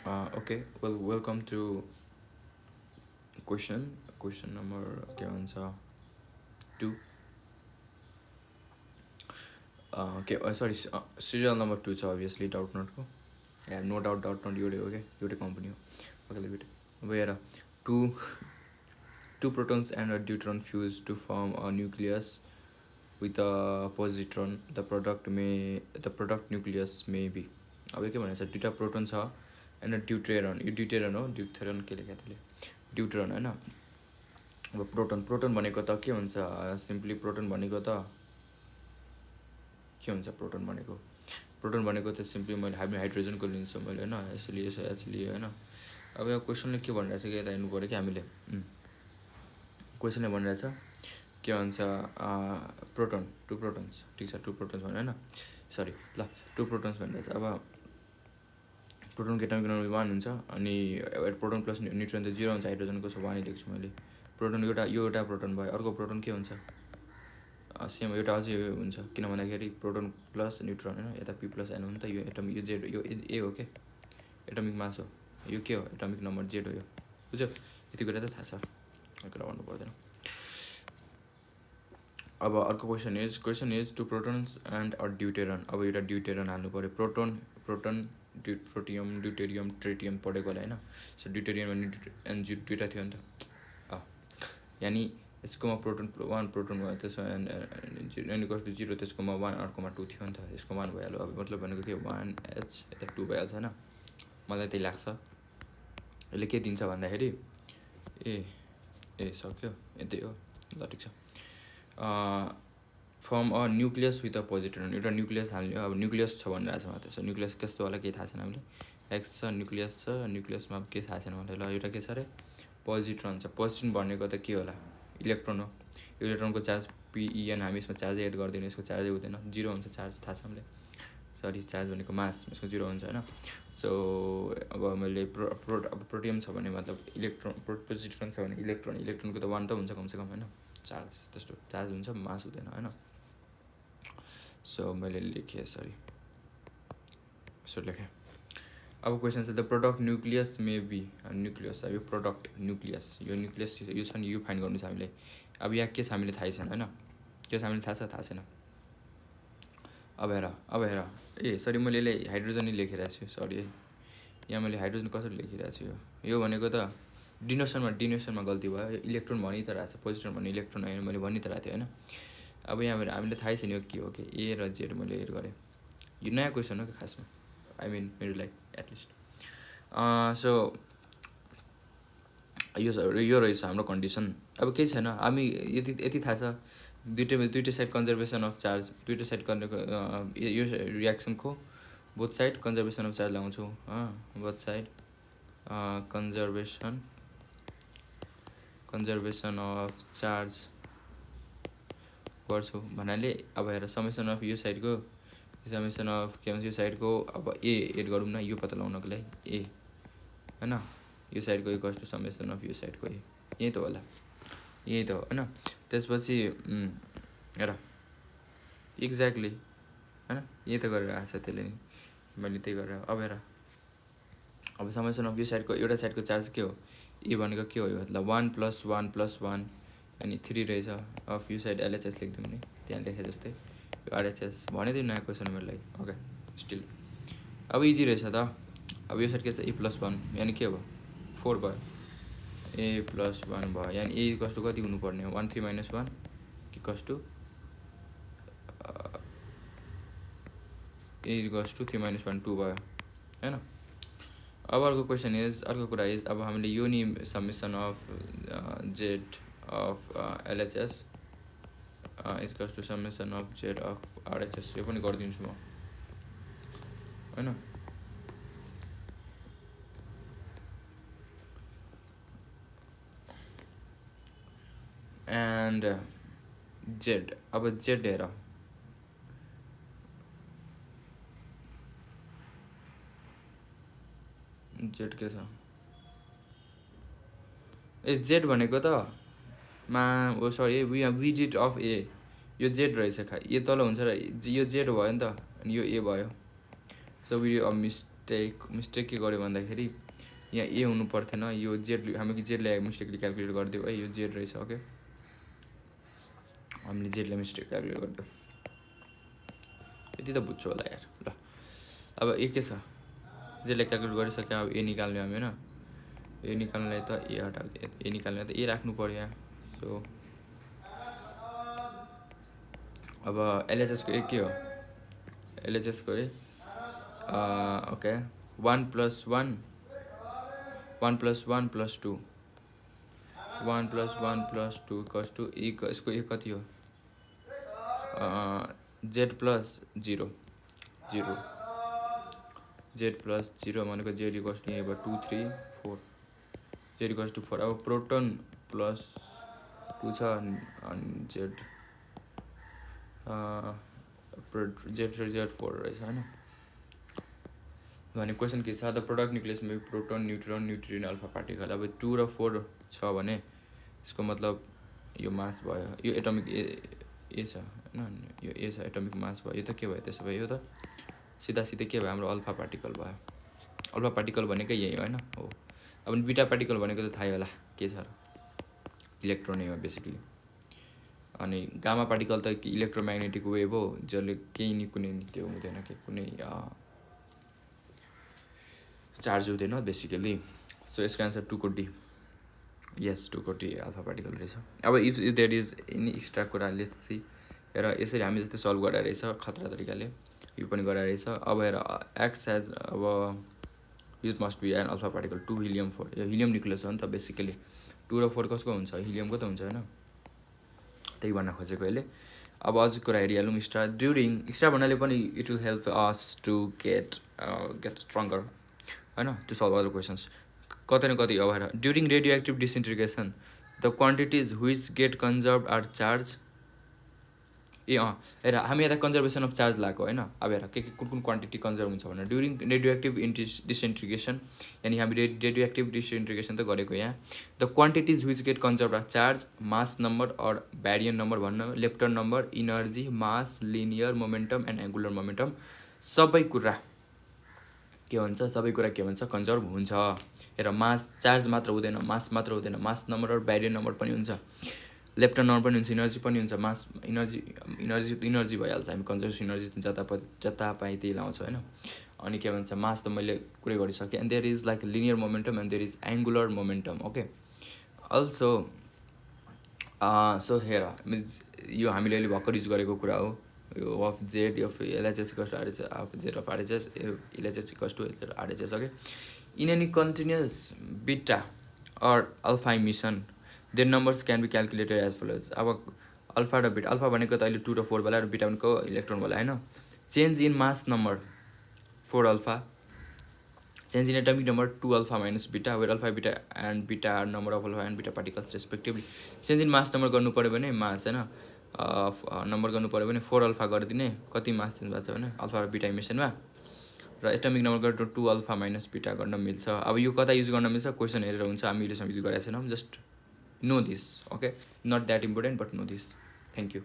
Okay, well, welcome to question number के भन्छ 2. Okay, sorry, serial number 2 छ obviously doubt not को. Yeah, no doubt not एउटै हो के एउटै कम्पनी हो. Okay, leave it. अब हेर, two protons and a deuteron fuse to form a nucleus with a positron. The product nucleus may be. अब के भनेछ, दुईटा प्रोटोन छ एन्ड ड्युटेरन. यो ड्युटेरन हो, ड्युटेरन के लेख्या त्यसले, ड्युटेरन होइन. अब प्रोटोन भनेको त के हुन्छ, सिम्पली प्रोटोन भनेको त के हुन्छ, प्रोटोन भनेको त सिम्पली मैले हाइड्रोजनको लिन्छु मैले होइन, यसले होइन. अब यो क्वेसनले के भनिरहेछ कि यता हेर्नु पऱ्यो कि हामीले. क्वेसनले भनिरहेछ के भन्छ, टु प्रोटोन्स, ठिक छ, टु प्रोटोन्स भन्यो होइन, सरी ल, टु प्रोटोन्स भनिरहेछ. अब प्रोटोनको एटमिक नम्बर 1 हुन्छ, अनि प्रोटोन प्लस न्युट्रोन त 0 हुन्छ, हाइड्रोजनको छ 1 लेख्छु मैले. प्रोटोन यो एउटा प्रोटोन भयो, अर्को प्रोटोन के हुन्छ, सेम एउटा अझै हुन्छ, किन भन्दाखेरि प्रोटोन प्लस न्युट्रोन होइन, यता पी प्लस एन हो नि त, यो एटमिक, यो जेड, यो ए हो के, एटमिक मास हो, यो के हो, एटमिक नम्बर जेड हो, यो बुझ्यो, यति कुरा त थाहा छ, कुरा भन्नु पर्दैन. अब अर्को question is two protons and a deuteron. अब एउटा ड्युटेरन हाल्नु पऱ्यो, प्रोटोन प्रोटियम ड्युटेरियम ट्रिटियम पढेको होला होइन. सो ड्युटेरियम एन्ड दुइटा थियो नि त, यानि यसकोमा प्रोटोन 1 प्रोटोन भयो, त्यसमा एन इक्वल्स टु 0, त्यसकोमा 1, अर्कोमा 2 थियो नि त, यसको 1 भइहाल्यो. अब मतलब भनेको के, 1H यता 2 भइहाल्छ होइन, मलाई त्यही लाग्छ. यसले के दिन्छ भन्दाखेरि ए सक्यो, यतै हो ल, ठिक छ. Form a nucleus with a positron. एउटा न्युक्लियस हाल्ने, अब न्युक्लियस छ भनिरहेको छ मात्रै. सो न्युक्लियस कस्तो होला केही थाहा छैन हामीले, एक्स छ, न्युक्लियस छ, न्युक्लियसमा अब केही थाहा छैन मलाई. ल एउटा के छ अरे, पोजिट्रोन छ. पोजिट्रोन भनेको त के होला, इलेक्ट्रोन हो. इलेक्ट्रोनको चार्ज पिइएन, हामी यसमा चार्जै एड गर्दैन, यसको चार्जै हुँदैन, 0 हुन्छ चार्ज, थाहा छ हामीले, सरी चार्ज भनेको मास, यसको 0 हुन्छ होइन. सो अब मैले प्रोटियम छ भने मतलब इलेक्ट्रोन, पोजिट्रोन छ भने इलेक्ट्रोनको त 1 त हुन्छ कमसेकम होइन, चार्ज त्यस्तो चार्ज हुन्छ, मास हुँदैन होइन. सो मैले लेखेँ, सरी यसो लेखेँ. अब क्वेसन छ, the product nucleus may be, nucleus, अब यो प्रोडक्ट न्युक्लियस, यो न्युक्लियस यो छ नि, यो फाइन्ड गर्नु छ हामीले. अब यहाँ के छ हामीले थाहै छैन होइन, के छ हामीले थाहा छैन. अब हेर ए सरी, मैले यसले हाइड्रोजन नै लेखिरहेको छु, सरी है, यहाँ मैले हाइड्रोजन कसरी लेखिरहेको छु, यो भनेको त डिनोसनमा गल्ती भयो, यो इलेक्ट्रोन भनि त रहेछ, पोजिट्रोन भन्ने इलेक्ट्रोन होइन, मैले भनि त रहेको थिएँ होइन. अब यहाँ हामीले थाहै छैन यो के हो कि, ए र जेड मैले एड गरेँ. यो नयाँ क्वेसन हो कि खासमा, आई मिन मेरो लागि एटलिस्ट. सो यो रहेछ हाम्रो कन्डिसन. अब केही छैन, हामी यति थाहा छ, दुइटै साइड कन्जर्भेसन अफ चार्ज, दुइटै साइड यो रियाक्सनको both side conservation of charge लगाउँछौँ, both side conservation of charge गर्छु भन्नाले. अब हेर, समेसन अफ यो साइडको, समेसन अफ के भन्छ यो साइडको, अब ए एड गरौँ न, यो पत्ता लगाउनको लागि ए होइन, यो साइडको इक्वल्स टु समेसन अफ यो साइडको ए, यही त होला, यही त हो होइन. त्यसपछि हेर एक्ज्याक्टली होइन, यही त गरेर आएको छ त्यसले नि, मैले त्यही गरेर. अब हेर, अब समेसन अफ यो साइडको, एउटा साइडको चार्ज के हो, ए भनेको के हो, यो मतलब 1 + 1 + 1 अनि 3 रहेछ. अफ यो साइड एलएचएस लेखिदिउँ नि, त्यहाँ लेखे जस्तै, यो आरएचएस भनिदिउँ नयाँ क्वेसन मेरो लागि. ओके स्टिल अब इजी रहेछ त. अब यो साइड के छ, ए + 1 यानि के भयो, 4 भयो, ए + 1 भयो, यानि ए इक्वल्स टु कति हुनुपर्ने हो, 1 3 - 1 equals to A equals to 3 - 1 2 भयो होइन. अब अर्को कुरा इज, अब हामीले यो नि summation of Z of LHS equals to summation of Z of RHS, यो पनि गरिदिन्छु म होइन. एन्ड जेड, अब जेड हेर, जेड के छ, ए जेड भनेको त oh sorry, visit of A, यो जेड रहेछ, यो तल हुन्छ र यो जेड भयो नि त, अनि यो ए भयो. सो वी मिस्टेक के गर्यो भन्दाखेरि यहाँ ए हुनु पर्थेन, यो जेड हामी जेड ल्याएको मिस्टेकले क्यालकुलेट गरिदियो है, यो जेड रहेछ। ओके, हामीले जेडलाई मिस्टेक क्यालकुलेट गरिदियो, यति त बुझ्छु होला यार। ल अब ए के छ, जेडलाई क्यालकुलेट गरिसक्यो, अब ए निकाल्ने हामी होइन, ए निकाल्नलाई त ए हटाउँदै, ए निकाल्ने त ए राख्नु पऱ्यो यहाँ। सो अब एलएचएसको ए के हो, एलएचएसको ए ओके 1 + 1 1 + 1 + 2 1 + 1 + 2 = ए, यसको ए कति हो, जेड प्लस 0 0 जेड प्लस 0 भनेको जेड इक्वल्स टु अब 2 3 4 जेड इक्वल्स टु 4। अब प्रोटोन प्लस 2 छ अनि जेड जेड र जेड 4 रहेछ होइन। भने क्वेसन के छ, द प्रोडक्ट न्युक्लियस में प्रोटोन न्युट्रोन न्युट्रिन अल्फा पार्टिकल। अब 2 र 4 छ भने यसको मतलब यो मास भयो, यो एटमिक ए छ होइन, यो ए छ, एटमिक मास भयो, यो त के भयो त्यसो भए, यो त सिधा सिधै के भयो, हाम्रो अल्फा पार्टिकल भयो। अल्फा पार्टिकल भनेकै यही होइन हो। अब बिटा पार्टिकल भनेको त थाहै होला के छ, इलेक्ट्रोनै हो बेसिकली। अनि गामा पार्टिकल त इलेक्ट्रोम्याग्नेटिक वेभ हो, जसले केही नि कुनै नि त्यो हुँदैन, के कुनै चार्ज हुँदैन बेसिकली। सो यसको एन्सर 2 को डी, यस 2 को डी अल्फा पार्टिकल रहेछ। अब if there is any extra कुरा लेट्स सी, हेर यसरी हामी जस्तै सल्भ गरेर रहेछ खतरा तरिकाले, यो पनि गरेर रहेछ। अब हेर एक्स हेज, अब यो must be an alpha particle 2 helium 4, यो हिलियम न्युक्लियस हो नि त बेसिकली। 2 र 4 कसको हुन्छ, हिलियमको त हुन्छ होइन, त्यही भन्न खोजेको अहिले। अब अझ कुरा हेरिहालौँ, एक्स्ट्रा भन्नाले पनि it will help us to get stronger होइन, टु सल्भ अदर क्वेसन्स कतै न कतै। अब हेर during radioactive disintegration the quantities which get conserve are charge. ए हेर हामी यता कन्जर्भेसन अफ चार्ज लगाएको होइन। अब हेर के कुन क्वान्टिटी कन्जर्भ हुन्छ भनेर ड्युरिङ रेडियो एक्टिभ डिसइन्टिग्रेसन, यानि हामी रेडियो एक्टिभ डिसइन्टिग्रेसन त गरेको यहाँ। The quantities which get conserve are charge, mass number or baryon number भन्न, lepton number, energy, mass, linear momentum and angular momentum, सबै कुरा के भन्छ, सबै कुरा के भन्छ, कन्जर्भ हुन्छ। हेर मास चार्ज मात्र हुँदैन, मास मात्र हुँदैन, मास नम्बर र ब्यारियन नम्बर पनि हुन्छ, लेप्टन नम्बर पनि हुन्छ, इनर्जी पनि हुन्छ, मास इनर्जी भइहाल्छ, हामी कन्जर्भ इनर्जी जता पाएँ त्यही लाउँछौँ होइन। अनि के भन्छ, मास त मैले कुरै गरिसकेँ। And there is like linear momentum and there is angular momentum. Okay, also so हेर यो हामीले अहिले भर्खर युज गरेको कुरा हो, यो of Z of LHS equals to RHS, of Z of RHS LHS equals to RHS. Okay, in any continuous beta or alpha emission their numbers can be calculated as follows. अब alpha र beta, alpha भनेको त अहिले 2 र 4 वाला र बिटा भनेको इलेक्ट्रोन वाला होइन। Change in mass number 4 alpha, change in atomic number 2 alpha minus beta, where alpha beta and beta are number of alpha and beta particles respectively. Change in mass number गर्नु पऱ्यो भने मास होइन, नम्बर गर्नु पऱ्यो भने 4 alpha गरिदिने, कति मास change भएको छ भने अल्फा र बिटा इमिसनमा, र एटमिक नम्बर गरेर 2 अल्फा माइनस बिटा गर्न मिल्छ। अब यो कता युज गर्न मिल्छ, क्वेसन हेरेर हुन्छ, हामी अहिलेसम्म युज गरेको छैनौँ, just know this. Okay, not that important but know this. Thank you.